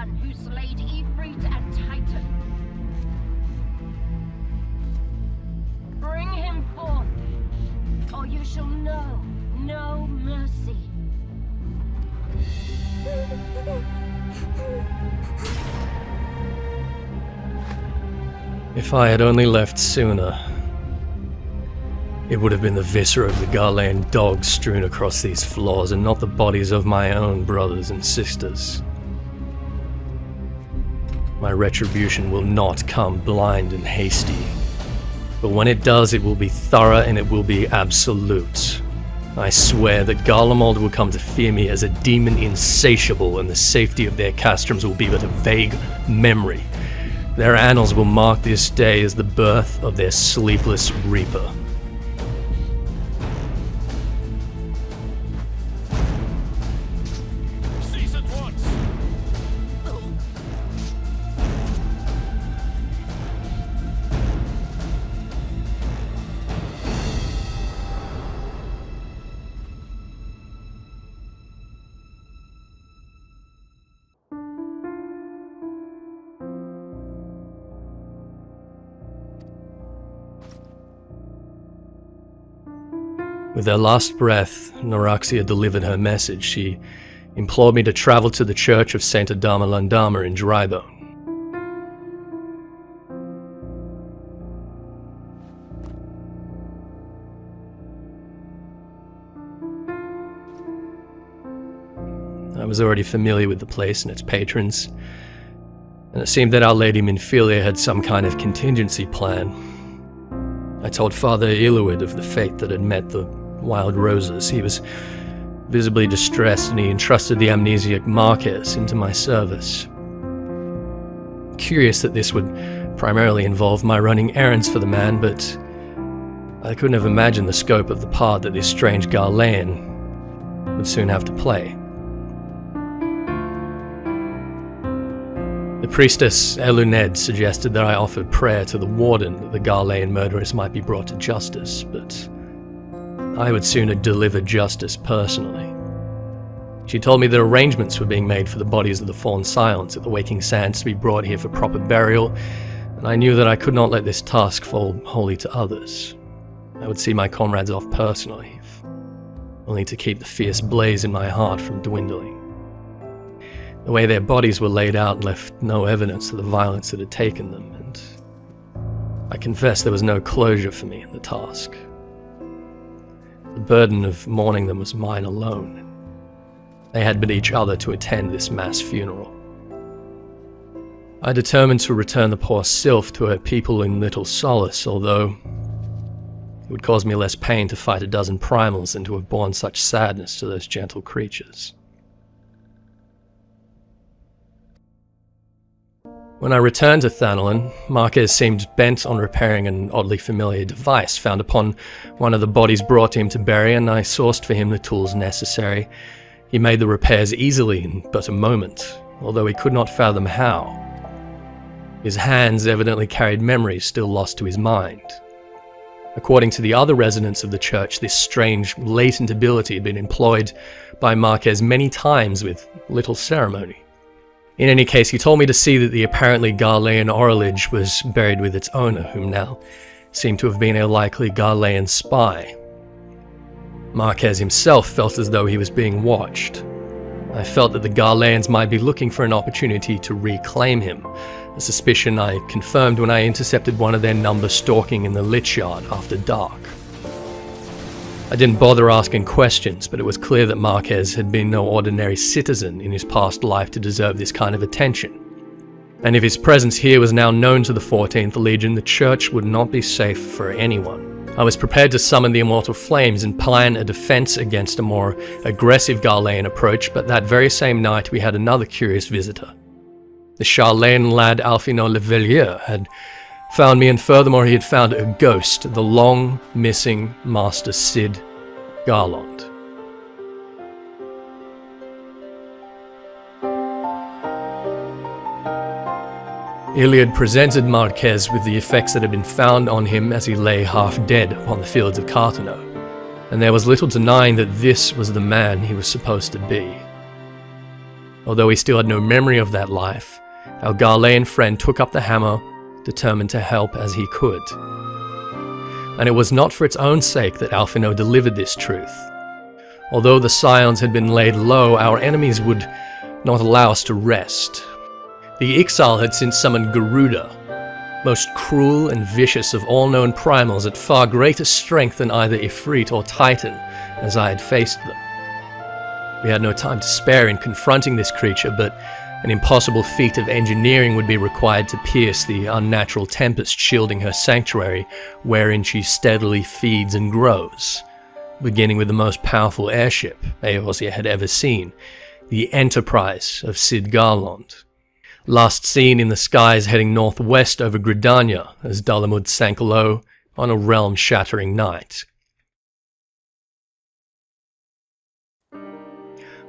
man who slayed Ifrit and Titan. Bring him forth, or you shall know no mercy. If I had only left sooner, it would have been the viscera of the Garlean dogs strewn across these floors, and not the bodies of my own brothers and sisters. My retribution will not come blind and hasty, but when it does, it will be thorough and it will be absolute. I swear that Garlemald will come to fear me as a demon insatiable, and the safety of their castrums will be but a vague memory. Their annals will mark this day as the birth of their sleepless reaper. Cease at once! With her last breath, Noraxia delivered her message. She implored me to travel to the church of Saint Adama Landama in Drybone. I was already familiar with the place and its patrons, and it seemed that Our Lady Minfilia had some kind of contingency plan. I told Father Iluid of the fate that had met the Wild Roses. He was visibly distressed, and he entrusted the amnesiac Marquez into my service. Curious that this would primarily involve my running errands for the man, but I couldn't have imagined the scope of the part that this strange Garlean would soon have to play. The priestess Eluned suggested that I offered prayer to the warden that the Garlean murderers might be brought to justice, but I would sooner deliver justice personally. She told me that arrangements were being made for the bodies of the fallen Silence at the Waking Sands to be brought here for proper burial, and I knew that I could not let this task fall wholly to others. I would see my comrades off personally, if only to keep the fierce blaze in my heart from dwindling. The way their bodies were laid out left no evidence of the violence that had taken them, and I confess there was no closure for me in the task. The burden of mourning them was mine alone. They had but each other to attend this mass funeral. I determined to return the poor sylph to her people in little solace, although it would cause me less pain to fight a dozen primals than to have borne such sadness to those gentle creatures. When I returned to Thanolin, Marquez seemed bent on repairing an oddly familiar device found upon one of the bodies brought to him to bury, and I sourced for him the tools necessary. He made the repairs easily in but a moment, although he could not fathom how. His hands evidently carried memories still lost to his mind. According to the other residents of the church, this strange, latent ability had been employed by Marquez many times with little ceremony. In any case, he told me to see that the apparently Garlean orolage was buried with its owner, whom now seemed to have been a likely Garlean spy. Marquez himself felt as though he was being watched. I felt that the Garleans might be looking for an opportunity to reclaim him, a suspicion I confirmed when I intercepted one of their number stalking in the Lich Yard after dark. I didn't bother asking questions, but it was clear that Marquez had been no ordinary citizen in his past life to deserve this kind of attention. And if his presence here was now known to the 14th Legion, the church would not be safe for anyone. I was prepared to summon the Immortal Flames and plan a defense against a more aggressive Garlean approach, but that very same night we had another curious visitor. The Charlene lad Alfino Levellier had found me, and furthermore he had found a ghost, the long-missing Master Cid Garland. Iliad presented Marquez with the effects that had been found on him as he lay half dead upon the fields of Cartano, and there was little denying that this was the man he was supposed to be. Although he still had no memory of that life, our Gharlean friend took up the hammer, determined to help as he could. And it was not for its own sake that Alphino delivered this truth. Although the Scions had been laid low, our enemies would not allow us to rest. The Ixal had since summoned Garuda, most cruel and vicious of all known primals at far greater strength than either Ifrit or Titan, as I had faced them. We had no time to spare in confronting this creature, but an impossible feat of engineering would be required to pierce the unnatural tempest shielding her sanctuary, wherein she steadily feeds and grows, beginning with the most powerful airship Eorzea had ever seen, the Enterprise of Cid Garlond, last seen in the skies heading northwest over Gridania as Dalamud sank low on a realm-shattering night.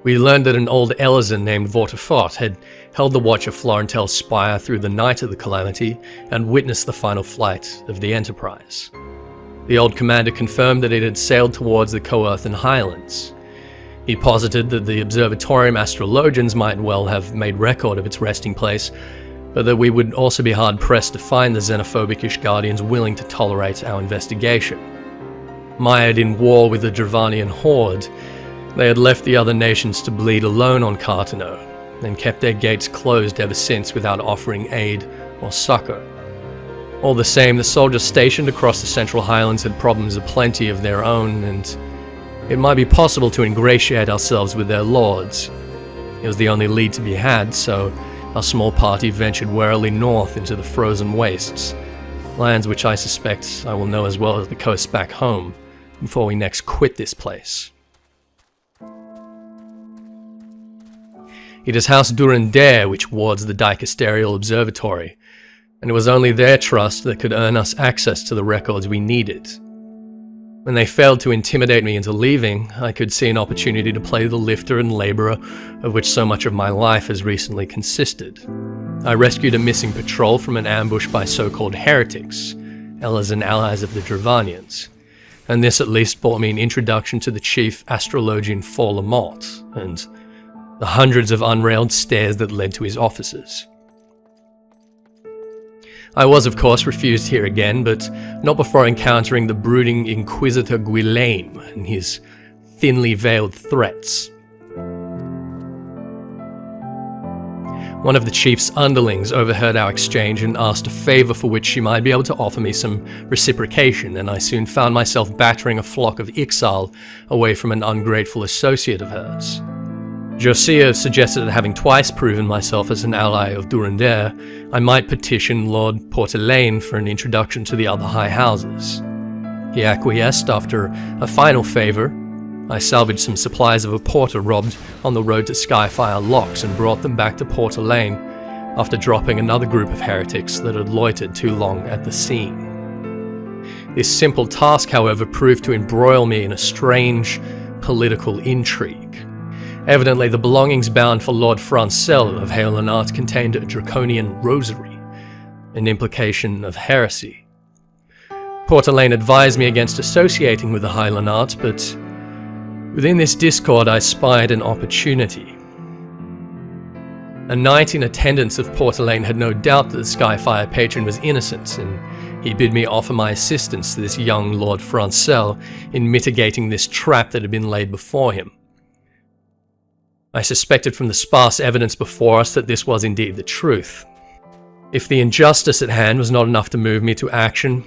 We learned that an old Elizan named Vortifort had held the watch of Florentel's spire through the night of the calamity and witnessed the final flight of the Enterprise. The old commander confirmed that it had sailed towards the Coerthan Highlands. He posited that the Observatorium astrologians might well have made record of its resting place, but that we would also be hard-pressed to find the xenophobic Ishgardians willing to tolerate our investigation. Mired in war with the Dravanian horde, they had left the other nations to bleed alone on Cartano, and kept their gates closed ever since without offering aid or succor. All the same, the soldiers stationed across the Central Highlands had problems aplenty of their own, and it might be possible to ingratiate ourselves with their lords. It was the only lead to be had, so our small party ventured warily north into the frozen wastes, lands which I suspect I will know as well as the coast back home, before we next quit this place. It is House Durandare which wards the Dicasterial Observatory, and it was only their trust that could earn us access to the records we needed. When they failed to intimidate me into leaving, I could see an opportunity to play the lifter and labourer of which so much of my life has recently consisted. I rescued a missing patrol from an ambush by so-called heretics, Elizan allies of the Dravanians, and this at least brought me an introduction to the chief astrologian for Lamont, and the hundreds of unrailed stairs that led to his offices. I was, of course, refused here again, but not before encountering the brooding Inquisitor Guilaine and his thinly veiled threats. One of the chief's underlings overheard our exchange and asked a favour for which she might be able to offer me some reciprocation, and I soon found myself battering a flock of Ixal away from an ungrateful associate of hers. Josiah suggested that having twice proven myself as an ally of Durandare, I might petition Lord Portelaine for an introduction to the other high houses. He acquiesced after a final favour. I salvaged some supplies of a porter robbed on the road to Skyfire Locks and brought them back to Portelaine after dropping another group of heretics that had loitered too long at the scene. This simple task, however, proved to embroil me in a strange political intrigue. Evidently, the belongings bound for Lord Francel of Haelanart contained a draconian rosary, an implication of heresy. Portelaine advised me against associating with the Haelanart, but within this discord I spied an opportunity. A knight in attendance of Portelaine had no doubt that the Skyfire patron was innocent, and he bid me offer my assistance to this young Lord Francel in mitigating this trap that had been laid before him. I suspected from the sparse evidence before us that this was indeed the truth. If the injustice at hand was not enough to move me to action,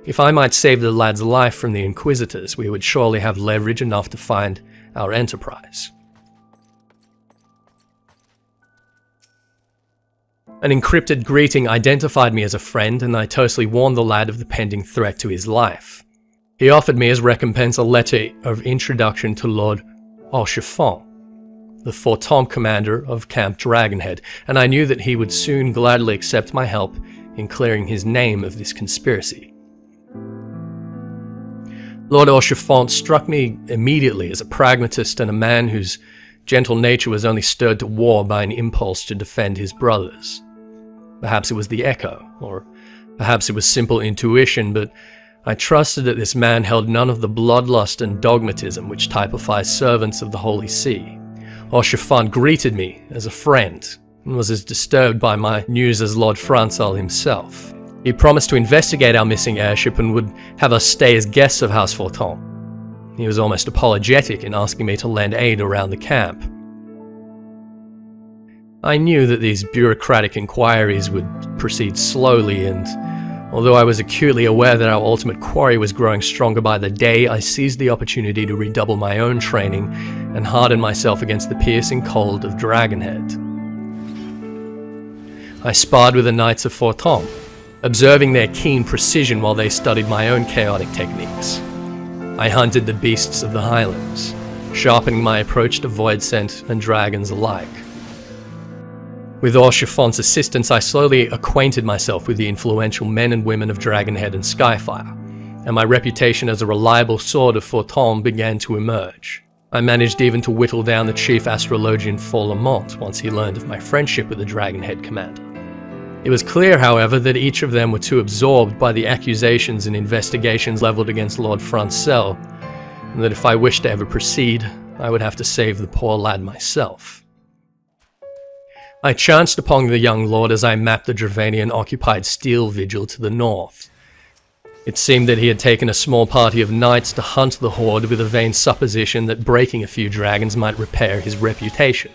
if I might save the lad's life from the Inquisitors, we would surely have leverage enough to find our enterprise. An encrypted greeting identified me as a friend, and I tersely warned the lad of the pending threat to his life. He offered me as recompense a letter of introduction to Lord Auchiffon, the Fortomp commander of Camp Dragonhead, and I knew that he would soon gladly accept my help in clearing his name of this conspiracy. Lord Auchiffon struck me immediately as a pragmatist and a man whose gentle nature was only stirred to war by an impulse to defend his brothers. Perhaps it was the echo, or perhaps it was simple intuition, but I trusted that this man held none of the bloodlust and dogmatism which typifies servants of the Holy See, Orchefant greeted me as a friend and was as disturbed by my news as Lord Francel himself. He promised to investigate our missing airship and would have us stay as guests of House Forton. He was almost apologetic in asking me to lend aid around the camp. I knew that these bureaucratic inquiries would proceed slowly, and although I was acutely aware that our ultimate quarry was growing stronger by the day, I seized the opportunity to redouble my own training and harden myself against the piercing cold of Dragonhead. I sparred with the Knights of Forton, observing their keen precision while they studied my own chaotic techniques. I hunted the beasts of the Highlands, sharpening my approach to Voidsent and dragons alike. With Orchefant's assistance, I slowly acquainted myself with the influential men and women of Dragonhead and Skyfire, and my reputation as a reliable sword of Forton began to emerge. I managed even to whittle down the chief astrologian Forlamont once he learned of my friendship with the Dragonhead commander. It was clear, however, that each of them were too absorbed by the accusations and investigations leveled against Lord Francel, and that if I wished to ever proceed, I would have to save the poor lad myself. I chanced upon the young lord as I mapped the Dravanian-occupied Steel Vigil to the north. It seemed that he had taken a small party of knights to hunt the horde with a vain supposition that breaking a few dragons might repair his reputation.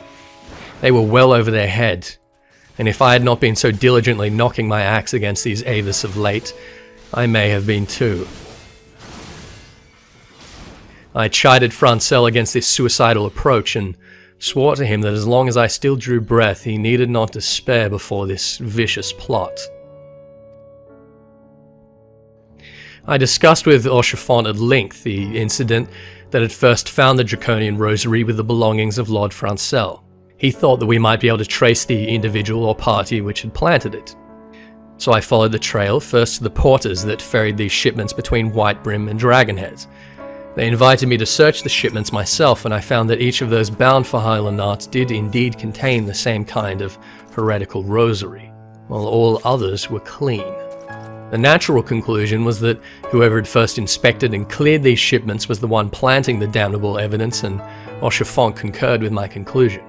They were well over their head, and if I had not been so diligently knocking my axe against these Ethys of late, I may have been too. I chided Francel against this suicidal approach and swore to him that as long as I still drew breath, he needed not despair before this vicious plot. I discussed with Orchefant at length the incident that had first found the Draconian Rosary with the belongings of Lord Francel. He thought that we might be able to trace the individual or party which had planted it. So I followed the trail, first to the porters that ferried these shipments between Whitebrim and Dragonhead. They invited me to search the shipments myself, and I found that each of those bound for Highlanart did indeed contain the same kind of heretical rosary, while all others were clean. The natural conclusion was that whoever had first inspected and cleared these shipments was the one planting the damnable evidence, and Orchefant concurred with my conclusion.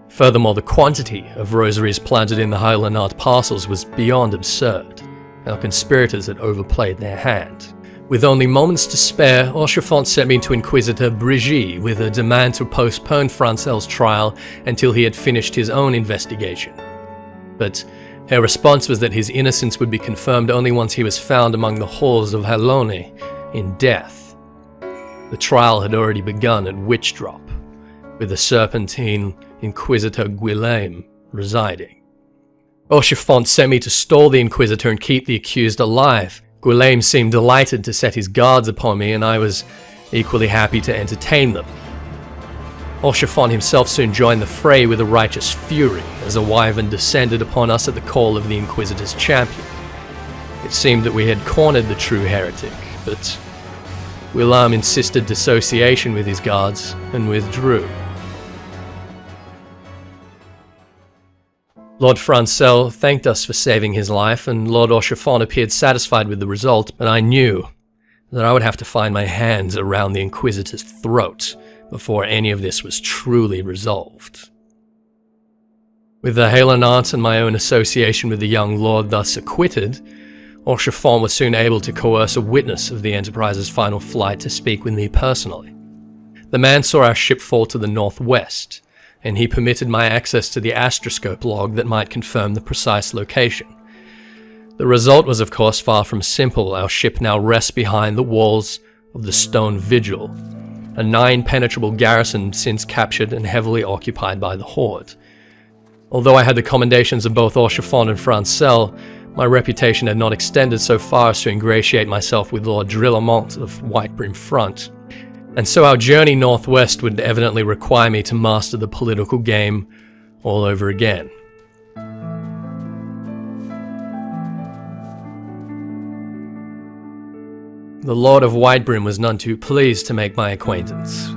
Furthermore, the quantity of rosaries planted in the Highlanart parcels was beyond absurd. Our conspirators had overplayed their hand. With only moments to spare, Orchefant sent me to Inquisitor ABRIDGED with a demand to postpone Francel's trial until he had finished his own investigation. But her response was that his innocence would be confirmed only once he was found among the halls of Halone in death. The trial had already begun at Witchdrop, with the Serpentine Inquisitor Guillaume residing. Orchefant sent me to stall the Inquisitor and keep the accused alive. Guillaume seemed delighted to set his guards upon me, and I was equally happy to entertain them. Orchefant himself soon joined the fray with a righteous fury, as a wyvern descended upon us at the call of the Inquisitor's champion. It seemed that we had cornered the true heretic, but Guillaume insisted dissociation with his guards and withdrew. Lord Francel thanked us for saving his life, and Lord Orchefant appeared satisfied with the result, but I knew that I would have to find my hands around the Inquisitor's throat before any of this was truly resolved. With the Highlanart and my own association with the young lord thus acquitted, Orchefant was soon able to coerce a witness of the Enterprise's final flight to speak with me personally. The man saw our ship fall to the northwest, and he permitted my access to the astroscope log that might confirm the precise location. The result was, of course, far from simple. Our ship now rests behind the walls of the Stone Vigil, a 9-penetrable garrison since captured and heavily occupied by the Horde. Although I had the commendations of both Orchefant and Francel, my reputation had not extended so far as to ingratiate myself with Lord Drillamont of Whitebrim Front, and so our journey northwest would evidently require me to master the political game all over again. The Lord of Whitebrim was none too pleased to make my acquaintance,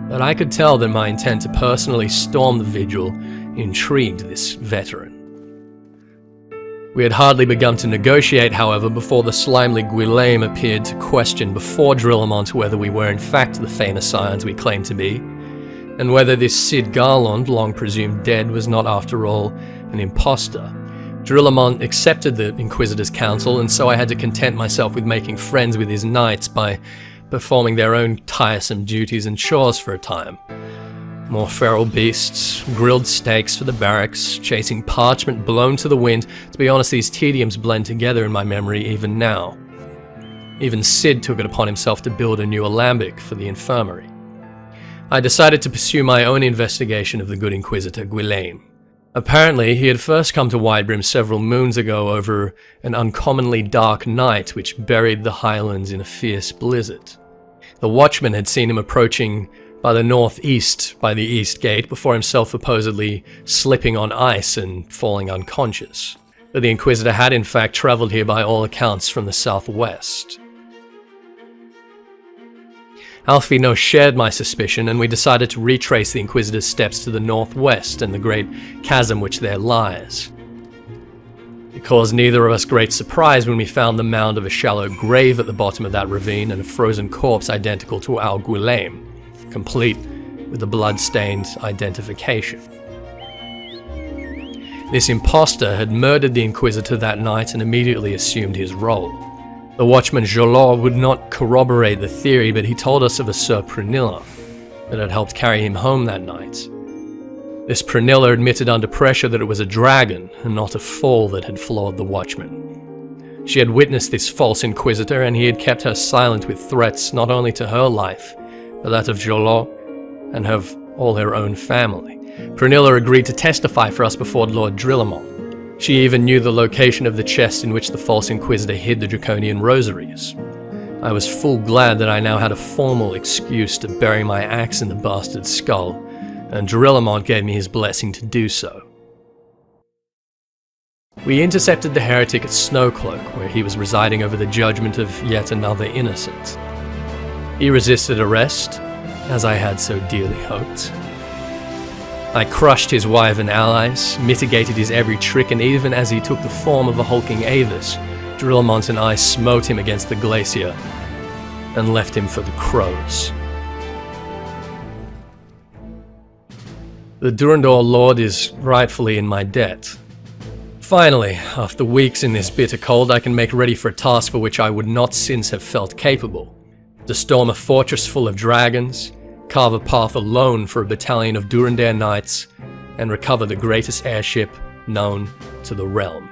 but I could tell that my intent to personally storm the vigil intrigued this veteran. We had hardly begun to negotiate, however, before the slimely Guillaume appeared to question before Drillamont whether we were in fact the famous scions we claimed to be, and whether this Cid Garland, long presumed dead, was not after all an imposter. Drilamont accepted the Inquisitor's counsel, and so I had to content myself with making friends with his knights by performing their own tiresome duties and chores for a time. More feral beasts, grilled steaks for the barracks, chasing parchment blown to the wind. To be honest, these tediums blend together in my memory even now. Even Cid took it upon himself to build a new alembic for the infirmary. I decided to pursue my own investigation of the good Inquisitor Guilaine. Apparently, he had first come to Widebrim several moons ago over an uncommonly dark night which buried the highlands in a fierce blizzard. The watchman had seen him approaching by the northeast by the east gate before himself supposedly slipping on ice and falling unconscious. But the Inquisitor had in fact travelled here by all accounts from the southwest. Alfino shared my suspicion, and we decided to retrace the Inquisitor's steps to the northwest and the great chasm which there lies. It caused neither of us great surprise when we found the mound of a shallow grave at the bottom of that ravine and a frozen corpse identical to our Guilaine, complete with a blood-stained identification. This imposter had murdered the Inquisitor that night and immediately assumed his role. The watchman Jolot would not corroborate the theory, but he told us of a Sir Prunilla that had helped carry him home that night. This Prunilla admitted under pressure that it was a dragon and not a foal that had floored the watchman. She had witnessed this false Inquisitor, and he had kept her silent with threats not only to her life, but that of Jolot and of all her own family. Prunilla agreed to testify for us before Lord Drilamont. She even knew the location of the chest in which the false Inquisitor hid the draconian rosaries. I was full glad that I now had a formal excuse to bury my axe in the bastard's skull, and Drilamont gave me his blessing to do so. We intercepted the heretic at Snowcloak, where he was residing over the judgment of yet another innocent. He resisted arrest, as I had so dearly hoped. I crushed his wife and allies, mitigated his every trick, and even as he took the form of a hulking Ethys, Drilamont and I smote him against the glacier and left him for the crows. The Durandor Lord is rightfully in my debt. Finally, after weeks in this bitter cold, I can make ready for a task for which I would not since have felt capable. To storm a fortress full of dragons, carve a path alone for a battalion of Durandar knights, and recover the greatest airship known to the realm.